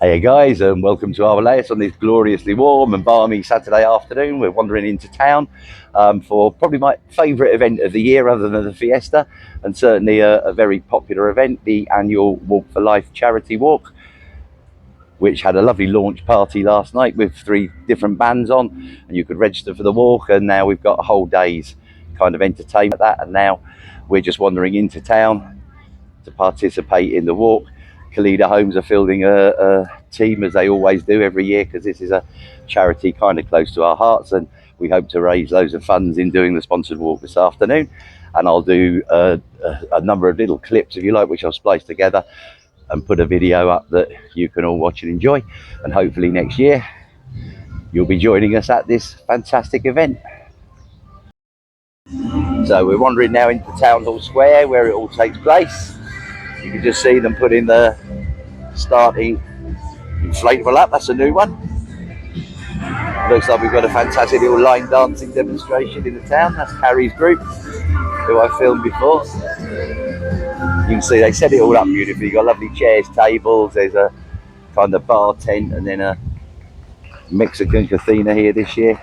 Hey guys, and welcome to Arboleas on this gloriously warm and balmy Saturday afternoon. We're wandering into town for probably my favourite event of the year other than the fiesta, and certainly a very popular event, the annual Walk for Life charity walk, which had a lovely launch party last night with 3 different bands on, and you could register for the walk, and now we've got a whole day's kind of entertainment at that, and now we're just wandering into town to participate in the walk. Calida Homes are fielding a team, as they always do every year, because this is a charity kind of close to our hearts, and we hope to raise loads of funds in doing the sponsored walk this afternoon. And I'll do a number of little clips, if you like, which I'll splice together and put a video up that you can all watch and enjoy, and hopefully next year you'll be joining us at this fantastic event. So we're wandering now into Town Hall Square, where it all takes place. You can just see them putting the starting inflatable up. That's a new one. Looks like we've got a fantastic little line dancing demonstration in the town. That's Carrie's group, who I filmed before. You can see they set it all up beautifully. You've got lovely chairs, tables. There's a kind of bar tent, and then a Mexican cocina here this year.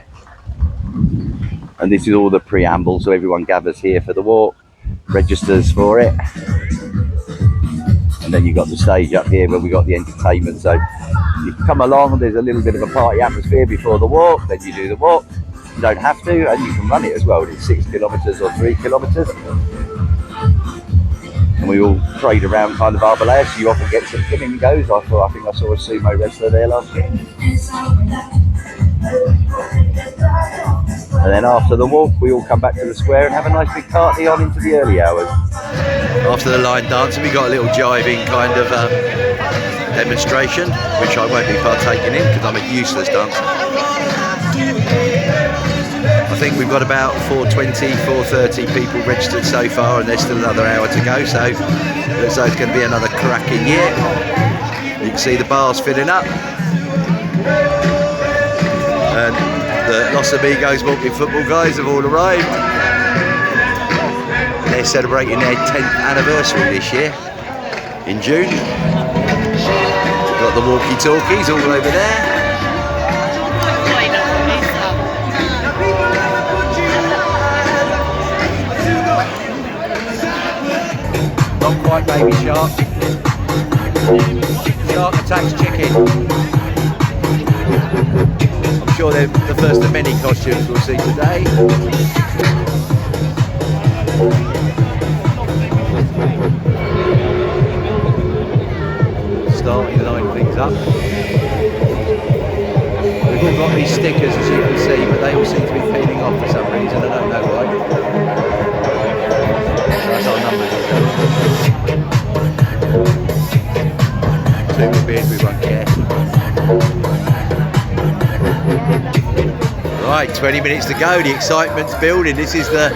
And this is all the preamble, so everyone gathers here for the walk, registers for it. And then you've got the stage up here where we got the entertainment. So you come along, and there's a little bit of a party atmosphere before the walk. Then you do the walk. You don't have to, and you can run it as well. It's 6 kilometres or 3 kilometres. And we all trade around kind of Arboleas. You often get some flamingos. I think I saw a sumo wrestler there last year. And then after the walk, we all come back to the square and have a nice big party on into the early hours. After the line dancing, we got a little jiving kind of demonstration, which I won't be partaking in because I'm a useless dancer. I think we've got about 420, 430 people registered so far, and there's still another hour to go, so it looks like it's going to be another cracking year. You can see the bars filling up. And the Los Amigos walking football guys have all arrived. They're celebrating their 10th anniversary this year in June. Got the walkie-talkies all over there. Not quite baby shark. Shark attacks chicken. I'm sure they're the first of many costumes we'll see today. Starting to line things up. We've all got these stickers, as you can see, but they all seem to be peeling off for some reason. I don't know why. That's our numbers. 2 will be as we won't care. Right, 20 minutes to go. The excitement's building. This is the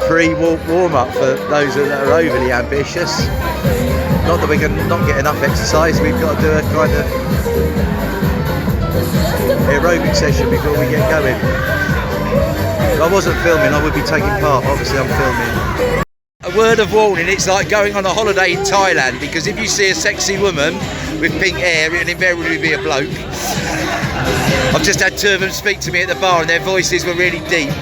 pre-walk warm-up for those that are overly ambitious. Not that we can not get enough exercise, we've got to do a kind of aerobic session before we get going. If I wasn't filming, I would be taking part. Obviously I'm filming. A word of warning, it's like going on a holiday in Thailand, because if you see a sexy woman with pink hair, it'll invariably be a bloke. I've just had 2 of them speak to me at the bar, and their voices were really deep.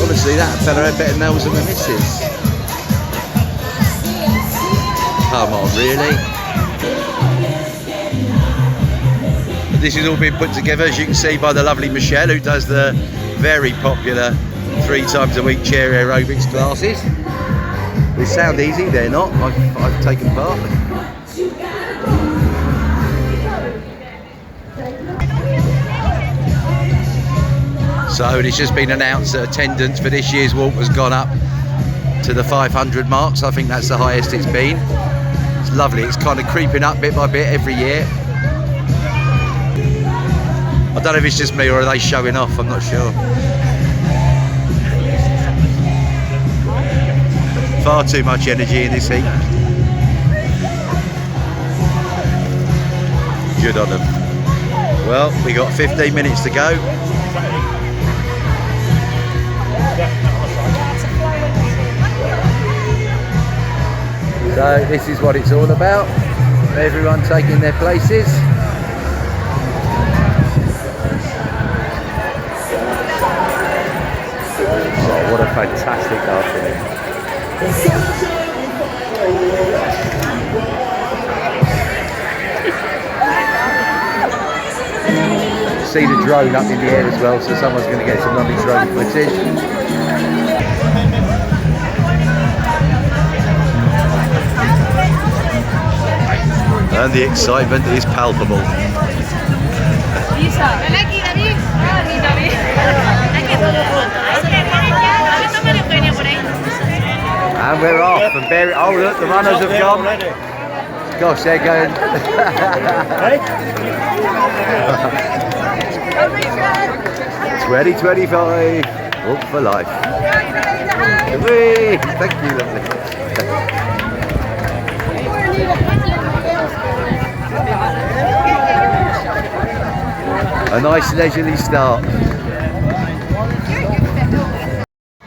Honestly, that fella had better nails than the missus. Come on, really? This has all been put together, as you can see, by the lovely Michelle, who does the very popular 3 times a week chair aerobics classes. They sound easy, they're not. I've taken part. So it's just been announced that attendance for this year's walk has gone up to the 500 marks. I think that's the highest it's been. It's lovely. It's kind of creeping up bit by bit every year. I don't know if it's just me or are they showing off, I'm not sure. Far too much energy in this heat. Good on them. Well, we got 15 minutes to go. So this is what it's all about. Everyone taking their places. Oh, what a fantastic afternoon. See the drone up in the air as well, so someone's going to get some lovely drone footage. And the excitement is palpable. And we're off. And oh look, the runners have gone. Gosh, they're going. 2025, walk for life. Whee! Thank you, lovely. A nice leisurely start.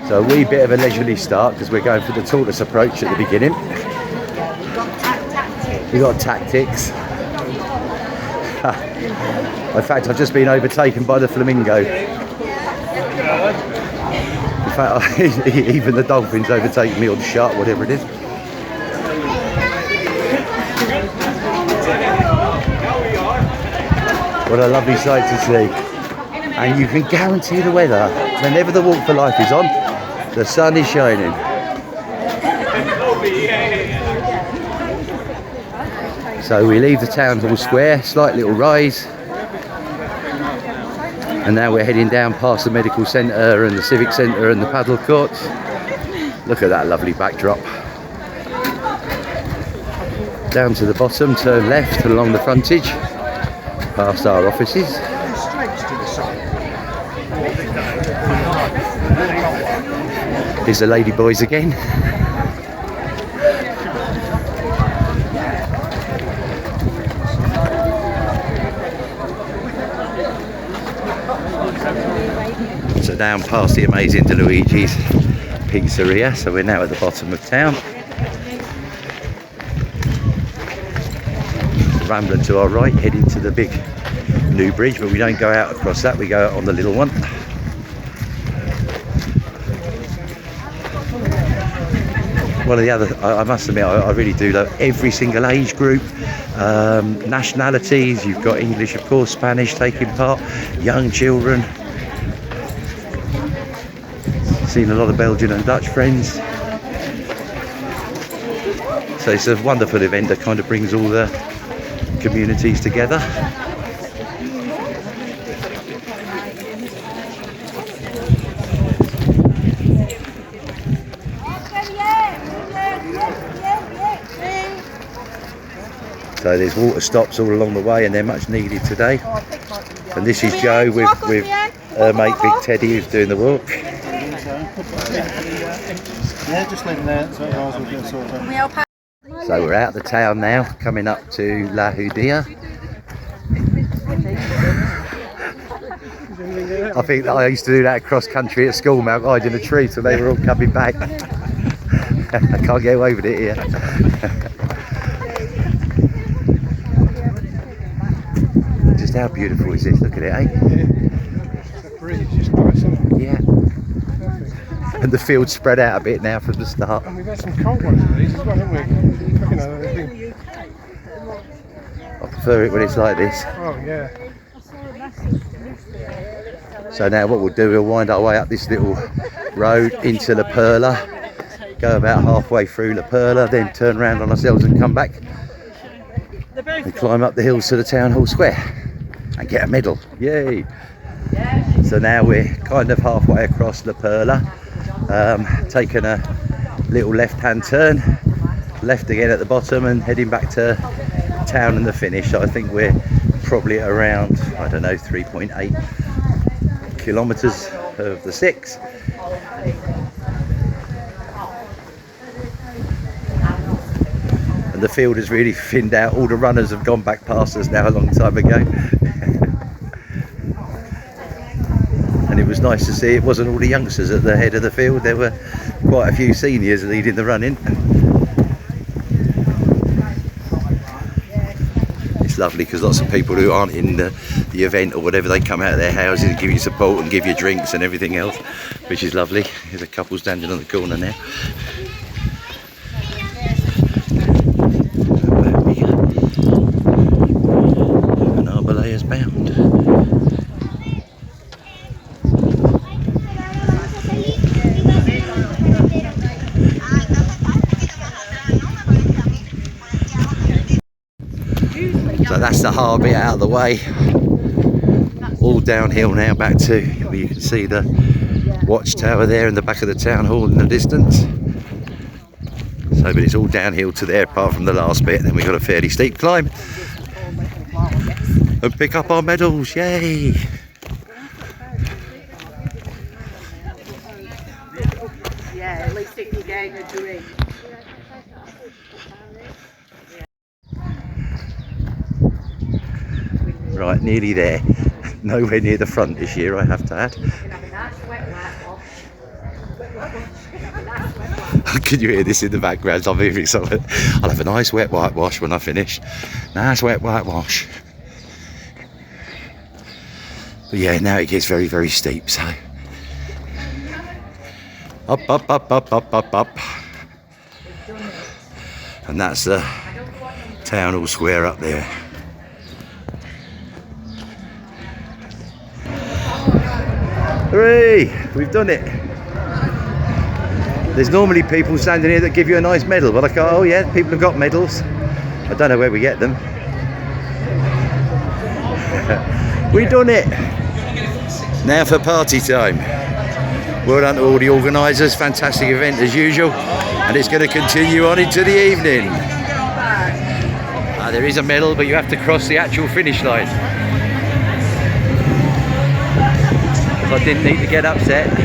So a wee bit of a leisurely start because we're going for the tortoise approach at the beginning. We've got tactics. In fact, I've just been overtaken by the flamingo. In fact, even the dolphins overtake me, or the shark, whatever it is. What a lovely sight to see. And you can guarantee the weather. Whenever the Walk for Life is on, the sun is shining. So we leave the town hall square, slight little rise. And now we're heading down past the medical centre and the civic centre and the paddle courts. Look at that lovely backdrop. Down to the bottom, turn left along the frontage, past our offices. Here's the lady boys again. So down past the amazing De Luigi's pizzeria, so we're now at the bottom of town. Rambling to our right, heading to the big new bridge, but we don't go out across that, we go out on the little one. One of the other, I must admit, I really do love every single age group, nationalities. You've got English, of course, Spanish taking part, young children. Seen a lot of Belgian and Dutch friends. So it's a wonderful event that kind of brings all the communities together. So there's water stops all along the way, and they're much needed today. And this is Jo with her mate Big Teddy, who's doing the walk. Yeah, just leave them there. So we're out of the town now, coming up to La Judea. I think that I used to do that cross country at school, Mount hiding a tree till they were all coming back. I can't get away with it here. Just how beautiful is this? Look at it, eh? Yeah. And the field's spread out a bit now from the start. And we've had some cold ones of these as well, haven't we? I prefer it when it's like this. Oh, yeah. So now what we'll do, we'll wind our way up this little road into La Perla, go about halfway through La Perla, then turn around on ourselves and come back and climb up the hills to the town hall square and get a medal. Yay! So now we're kind of halfway across La Perla, taking a little left-hand turn, left again at the bottom, and heading back to town and the finish. So I think we're probably at around, I don't know, 3.8 kilometers of the 6. And the field has really thinned out. All the runners have gone back past us now a long time ago. And it was nice to see it wasn't all the youngsters at the head of the field. There were quite a few seniors leading the running. It's lovely because lots of people who aren't in the event or whatever, they come out of their houses and give you support and give you drinks and everything else, which is lovely. There's a couple standing on the corner now. There we go. And Arboleas bound. So that's the hard bit out of the way. All downhill now back to where you can see the watchtower there in the back of the town hall in the distance. So, but it's all downhill to there apart from the last bit. Then we've got a fairly steep climb and pick up our medals. Yay! Yeah, at least if you're getting a drink. Right, nearly there. Nowhere near the front this year, I have to add. Can you hear this in the background? I'm hearing something. I'll have a nice wet whitewash when I finish. Nice wet whitewash. But yeah, now it gets very, very steep, so. Up, up, up, up, up, up, up. And that's the town hall square up there. Hooray! We've done it. There's normally people standing here that give you a nice medal, but I go, oh yeah, people have got medals. I don't know where we get them. We've done it. Now for party time. Well done to all the organisers. Fantastic event as usual, and it's going to continue on into the evening. There is a medal, but you have to cross the actual finish line. I didn't need to get upset. So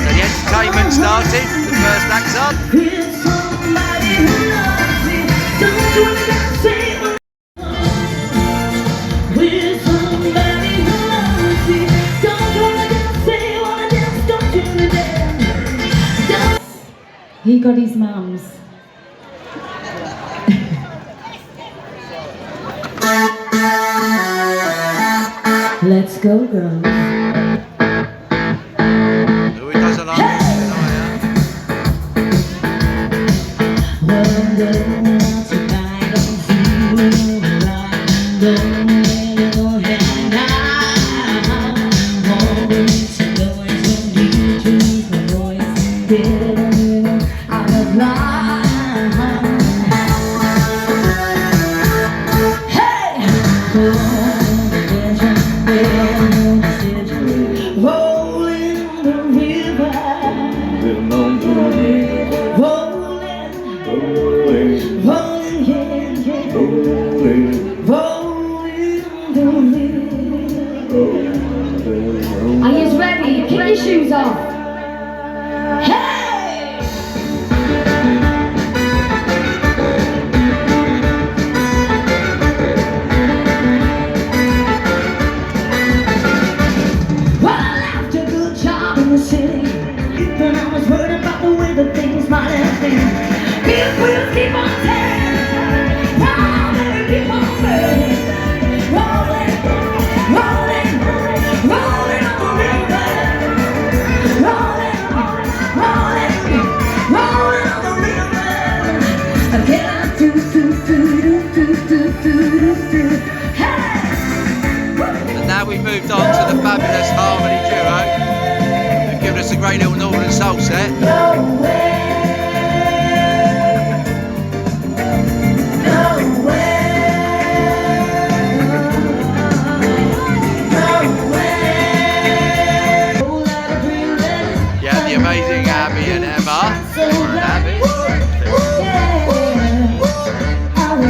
the entertainment started, the first act's on. He got his mum's. Let's go, girls. Who doesn't like this? Are you ready? Kick your shoes off. Hey! Well, I left a good job in the city, but I was worried about the way that things might have been. Big wheels keep on turning, rolling, keep on burning, rolling, rolling, rolling on the river, rolling, rolling, rolling on the river. Again, do, hey! And now we've moved on to the fabulous harmony duo. They've given us a great little northern soul set. Yeah, the amazing Abby and Emma. Emma and Abby.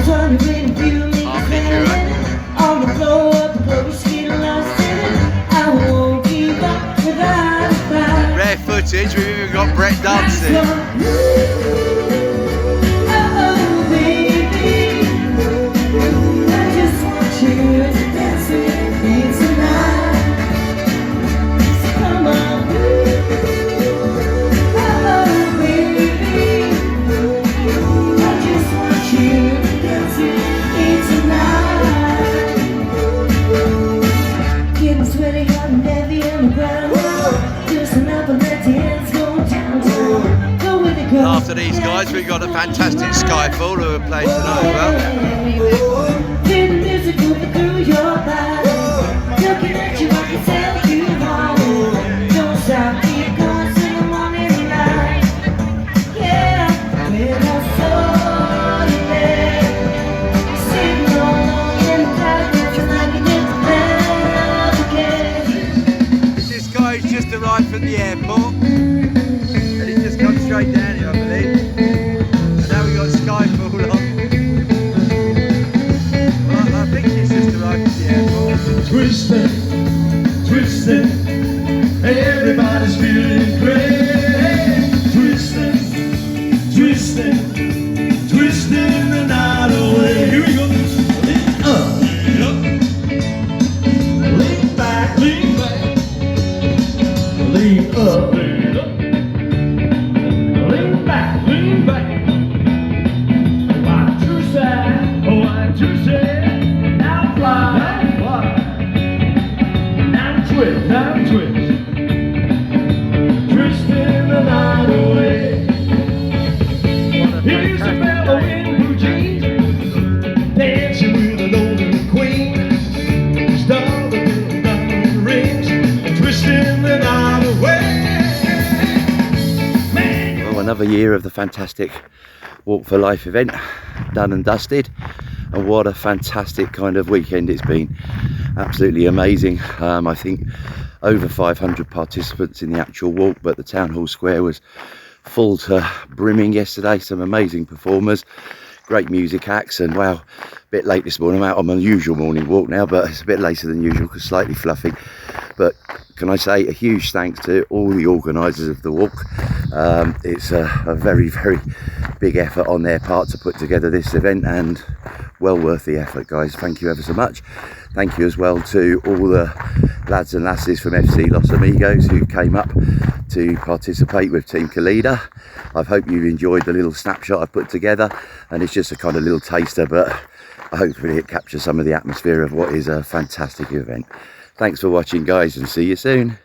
Harmony duo. Rare Brett dancing. After these guys, we've got a fantastic Skyfall who are playing tonight as well. This guy who's just arrived from the airport. Straight down here, I believe. And now we've got Skyfall on. Well, I think he's just arrived at the airport. Twisting, twisting, everybody's feeling great. Twisting, twisting, twisting the night away. Here we go. Lean up, lean back, lean back, lean up. Another year of the fantastic Walk for Life event done and dusted, and what a fantastic kind of weekend it's been. Absolutely amazing. I think over 500 participants in the actual walk, but the town hall square was full to brimming yesterday. Some amazing performers, great music acts, and wow, a bit late this morning. I'm out on my usual morning walk now, but it's a bit later than usual because slightly fluffy. But can I say a huge thanks to all the organisers of the walk. It's a very, very big effort on their part to put together this event, and well worth the effort, guys. Thank you ever so much. Thank you as well to all the lads and lasses from FC Los Amigos who came up to participate with Team Calida. I hope you've enjoyed the little snapshot I've put together, and it's just a kind of little taster, but hopefully it captures some of the atmosphere of what is a fantastic event. Thanks for watching, guys, and see you soon.